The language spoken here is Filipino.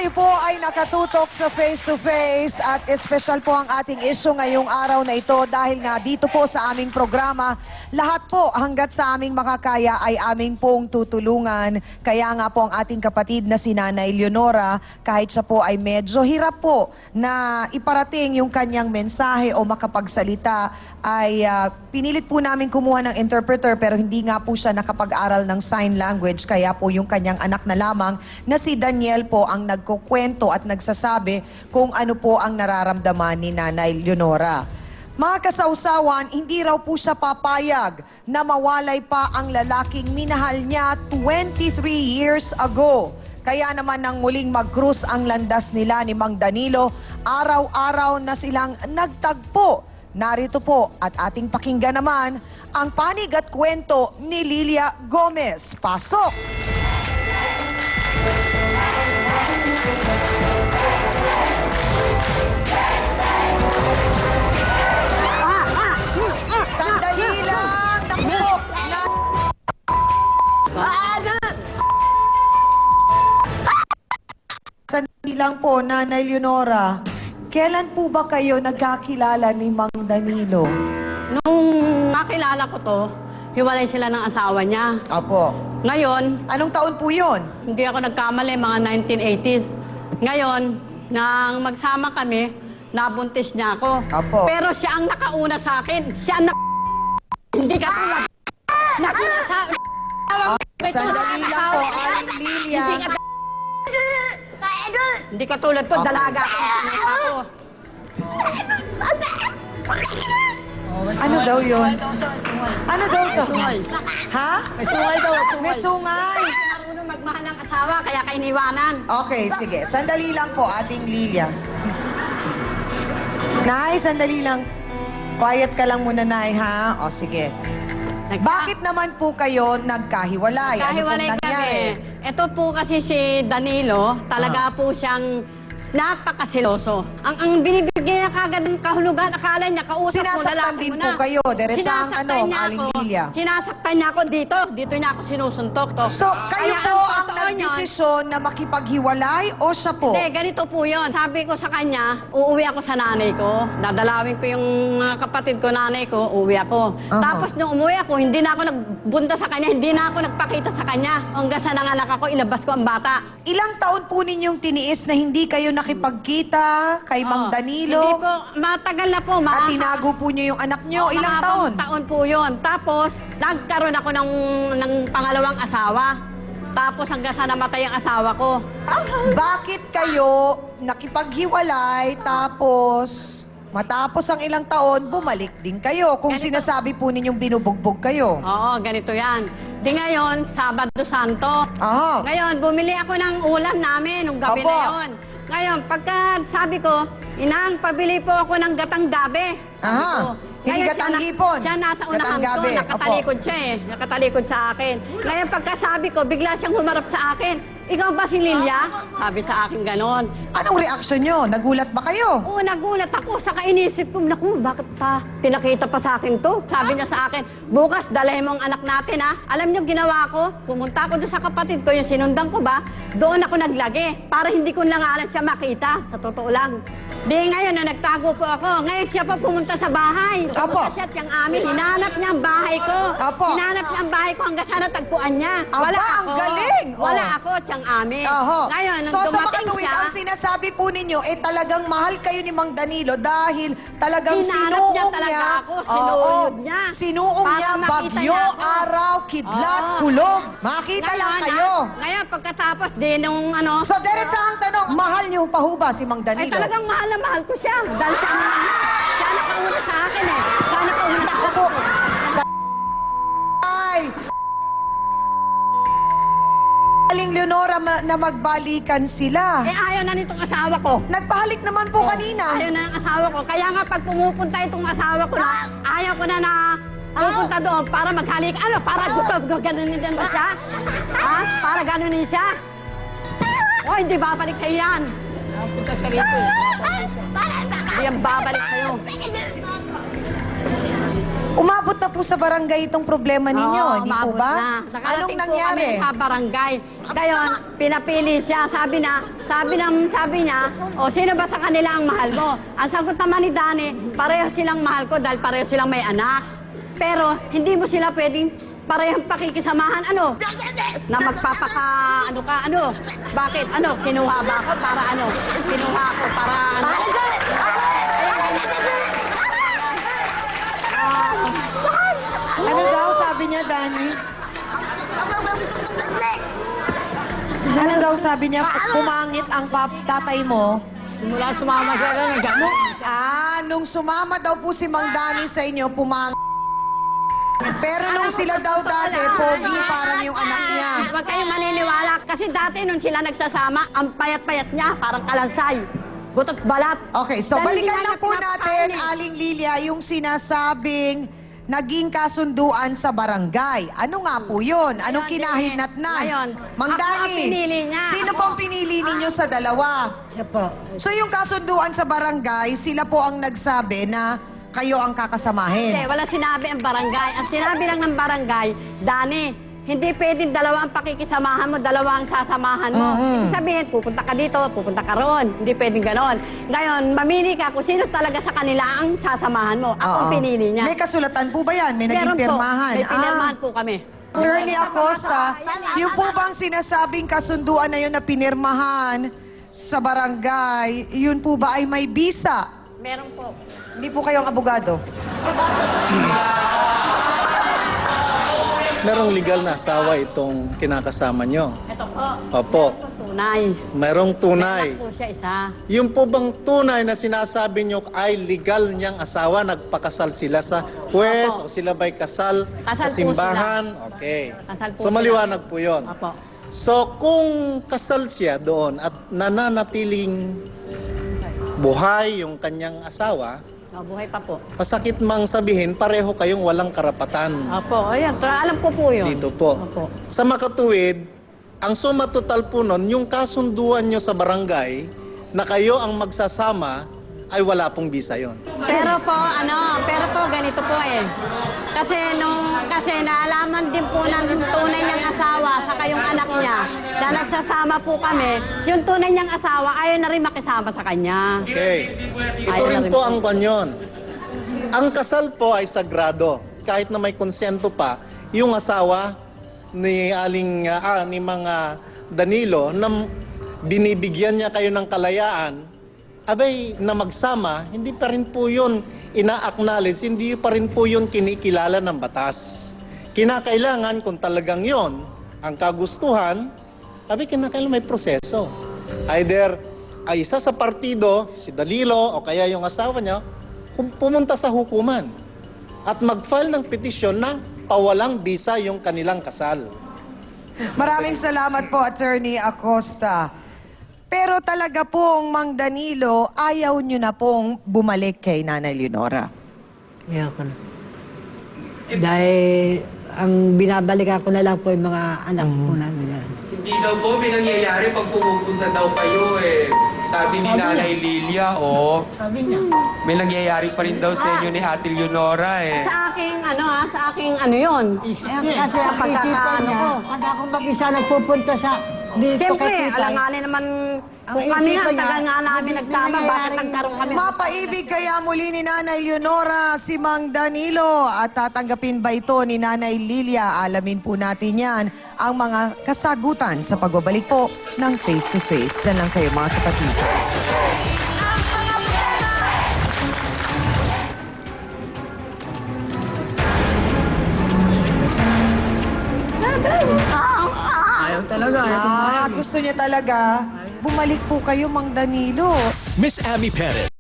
Tayo po ay nakatutok sa face-to-face at espesyal po ang ating issue ngayong araw na ito dahil nga dito po sa aming programa, lahat po hanggat sa aming makakaya ay aming pong tutulungan. Kaya nga po ang ating kapatid na si Nanay Leonora, kahit siya po ay medyo hirap po na iparating yung kanyang mensahe o makapagsalita, ay pinilit po namin kumuha ng interpreter pero hindi nga po siya nakapag-aral ng sign language. Kaya po yung kanyang anak na lamang na si Daniel po ang nagkukwento at nagsasabi kung ano po ang nararamdaman ni Nanay Leonora. Mga kasawsawan, hindi raw po siya papayag na mawalay pa ang lalaking minahal niya 23 years ago. Kaya naman nang muling mag-cruise ang landas nila ni Mang Danilo, araw-araw na silang nagtagpo. Narito po at ating pakinggan naman ang panig at kwento ni Lilia Gomez. Pasok! Sandali lang! Naku! Sandali lang po, Nanay Leonora. Kailan po ba kayo nagkakilala ni Mang Danilo? Nung nakilala ko to, hiwalay sila ng asawa niya. Apo. Ngayon, Anong taon po yun? hindi ako nagkamali, mga 1980s. Ngayon, nang magsama kami, nabuntis niya ako. Apo. Pero siya ang nakauna sa akin. Siya ang hindi ka tulad. Nakinasabi. Sandali lang po, Aling Lilia. Hindi ka tulad ko, dalaga ako. Ano daw yun? Ano daw to? Sungay. Ha? May sungay daw, May sungay. Marunong magmahal ng asawa, kaya kainiwanan. Okay, sige. Sandali lang po, ating Lilia. Nay, sandali lang. Quiet ka lang muna, Nay, ha? O, sige. Bakit naman po kayo nagkahiwalay? Kahiwalay ano pong nangyari? kami. Ito po kasi si Danilo, talaga po siyang napakasiloso. Ang binibigyan niya kagad ng kahulugan, akala niya kausap mo, Sinasaktan lalaki din mo po na. kayo, diretsahang Sinasaktan niya Aling ako. Lilia. Sinasaktan niya ako dito niya ako sinusuntok. To. So, kayo Kaya po ang totoo niyon, nagdesisyon na makipaghiwalay o siya po? Hindi, ganito po yun. Sabi ko sa kanya, uuwi ako sa nanay ko. Dadalawin ko yung mga kapatid ko, nanay ko, uuwi ako. Tapos nung umuwi ako, hindi na ako nagbunta sa kanya, hindi na ako nagpakita sa kanya. Hanggang sa nanganak ako, ilabas ko ang bata. Ilang taon po ninyong tiniis na hindi kayo nakipagkita kay Mang Danilo? Hindi po, matagal na po. At tinago po niyo yung anak niyo? Ilang taon? Taon po yun. Tapos, nagkaroon ako ng pangalawang asawa. Tapos hanggang sa namatay ang asawa ko. Bakit kayo nakipaghiwalay tapos matapos ang ilang taon, bumalik din kayo kung Ganito. sinasabi po ninyong binubugbog kayo? Oo, ganito yan. Di ngayon, Sabado Santo. Aha. Ngayon, bumili ako ng ulam namin nung gabi Opo. na yun. Ngayon, pagka sabi ko, Inang, pabili po ako ng gatang gabi. Sabi Aha. ko. Hindi Ngayon, gatang hipon. Siya nasa Gatang unahan ko, gabi. nakatalikod siya eh. Nakatalikod sa akin. Ngayon, pagkasabi ko, bigla siyang humarap sa akin. Ikaw ba si Lilia? Sabi sa akin ganon. Anong reaksyon nyo? Nagulat ba kayo? Oo, nagulat ako. Saka inisip ko, naku, bakit pa pinakita pa sa akin to? Sabi niya sa akin, bukas dalahin mo ang anak natin ha. Alam niyo ginawa ko? Pumunta ako doon sa kapatid ko, yung sinundan ko ba? Doon ako naglagi para hindi ko langalan siya makita. Sa totoo lang. Di ngayon na nagtago po ako. Ngayon siya pa pumunta sa bahay. Apo. Pumunta siya at yung amin. Hinanap niya ang bahay ko. Apo. Hinanap niya ang bahay ko hanggang sa natagpuan niya. Aba, Wala ang ako. galing. Wala Oh. ako at yung amin. Oho. Ngayon, nung So sa dumating makatuwid, siya, ang sinasabi po ninyo, talagang mahal kayo ni Mang Danilo dahil talagang Hinanap niya sinuong talaga niya. ako, sinuyod niya. Sinuong Para niya, makita bagyo, niya ako. araw, kidlat, Oo. kulog. Makita lang Ngayon, kayo. Ngayon, pagkatapos din nung ano, So diretsahang tanong, mahal niyo pa ho ba si Mang ay Danilo? talagang mahal na mahal ko siya. Dahil siya nakauna sa akin eh. Siya nakauna sa Opo. akin. Ay! Aling Leonora na magbalikan sila. Eh ayaw na nitong asawa ko. Nagpahalik naman po kanina. Ayaw na ng asawa ko. Kaya nga pag pumupunta itong asawa ko na, ayaw ko na pupunta doon para maghalik. Ano, para gusto ganunin din ba siya? Ha? Para ganunin siya? O, hindi babalik sa'yo yan. Punta siya rito eh. Hindi yan babalik sa'yo. Umabot na po sa barangay itong problema ninyo, Oo, hindi po umabot ba? na. Anong Nakarating po nangyari? kami sa barangay. Ngayon, pinapili siya. Sabi niya, o sino ba sa kanila ang mahal mo? Ang sagot naman ni Dani, pareho silang mahal ko dahil pareho silang may anak. Pero hindi mo sila pwedeng parehong pakikisamahan. Ano? Na magpapaka, Bakit? Kinuha ba ako para ano? Kinuha ako para ano? Ano daw sabi niya, Dani? Ano daw sabi niya? Pumangit ang tatay mo. Simula sumama siya lang ng gamot. Nung sumama daw po si Mang Dani sa inyo, pumangit. Pero nung sila daw dati, pogi parang yung anak niya. Huwag kayong maniniwala. Kasi dati nung sila nagsasama, ang payat-payat niya, parang kalansay. Butot balat. Okay, so Dahil balikan hindi lang niya po pinapakain natin, eh. Aling Lilia, yung sinasabing naging kasunduan sa barangay. Ano nga po yun? Anong Ngayon, kinahinatnan? ngayon, Mang ako ang Dani, pinili niya. sino Ako. pong pinili ninyo sa dalawa? Siya po. So yung kasunduan sa barangay, sila po ang nagsabi na kayo ang kakasamahin. Hindi, wala sinabi ang barangay. Ang sinabi lang ng barangay, Dani, hindi pwedeng dalawa ang pakikisamahan mo, dalawa ang sasamahan mo. Ibig sabihin, pupunta ka dito, pupunta ka roon. Hindi pwedeng ganon. Ngayon, mamili ka kung sino talaga sa kanila ang sasamahan mo. Ako ang Oo. pinili niya. May kasulatan po ba yan? May naging Meron po. pirmahan? May pinirmahan po kami. Attorney Acosta, yung po bang sinasabing kasunduan na yun na pinirmahan sa barangay, yun po ba ay may bisa? Meron po. Hindi po kayong abogado. Merong legal na asawa itong kinakasama nyo. Ito po. Opo. Ito po, tunay. Merong tunay. Meron po siya isa. Yung po bang tunay na sinasabi nyo ay legal niyang asawa, nagpakasal sila sa huwes o sila ba'y kasal, Kasal sa po simbahan? Okay. Kasal po So sila. maliwanag po yun. Opo. So kung kasal siya doon at nananatiling buhay yung kanyang asawa, Buhay pa po. masakit mang sabihin, pareho kayong walang karapatan. Opo, ayan. Alam ko po yun. Dito po. Opo. Sa makatuwid, ang suma total po nun, yung kasunduan nyo sa barangay na kayo ang magsasama, ay wala pong bisa yon. Pero po ganito po eh. Kasi naalaman din po ng tunay niyang asawa sa kayong anak niya na nagsasama po kami, yung tunay niyang asawa ayaw na rin makisama sa kanya. Okay. Ito Ayaw rin na rin po po. ang kanyon. Ang kasal po ay sagrado. Kahit na may konsento pa, yung asawa ni ni mga Danilo na binibigyan niya kayo ng kalayaan, abay na magsama, hindi pa rin po yun ina-acknowledge, hindi pa rin po yun kinikilala ng batas. Kinakailangan kung talagang yon ang kagustuhan, abay kinakailangan may proseso. Either ay isa sa partido, si Danilo o kaya yung asawa niya, pumunta sa hukuman at mag-file ng petisyon na pawalang bisa yung kanilang kasal. Maraming salamat po, Attorney Acosta. Pero talaga pong, Mang Danilo, ayaw nyo na pong bumalik kay Nanay Leonora. Ayaw ko na. Dahil ang binabalikan ko na lang po yung mga anak ko na yan. Hindi daw po may nangyayari pag pumupunta daw kayo eh. Sabi ni Nanay Lilia, Sabi niya. may nangyayari pa rin daw sa inyo ni Ate Leonora eh. Sa aking ano yun. Kasi ang pagkakaano isipan niya, ko. pag ako mag-isa nagpupunta sa dito Siyempre, kay titay, alanganin naman Ang kung kami nga, isipan niya, tagal nga namin hindi nagsama, bakit nangyayaring- nagkaroon kami? Mapaibig kaya muli ni Nanay Leonora si Mang Danilo at tatanggapin ba ito ni Nanay Lilia? Alamin po natin yan ang mga kasagutan sa pagbabalik po ng Face to Face. Diyan lang kayo mga kapatid. Ayaw talaga, ayaw Gusto niya talaga bumalik po kayo, Mang Danilo. Miss Amy Perez.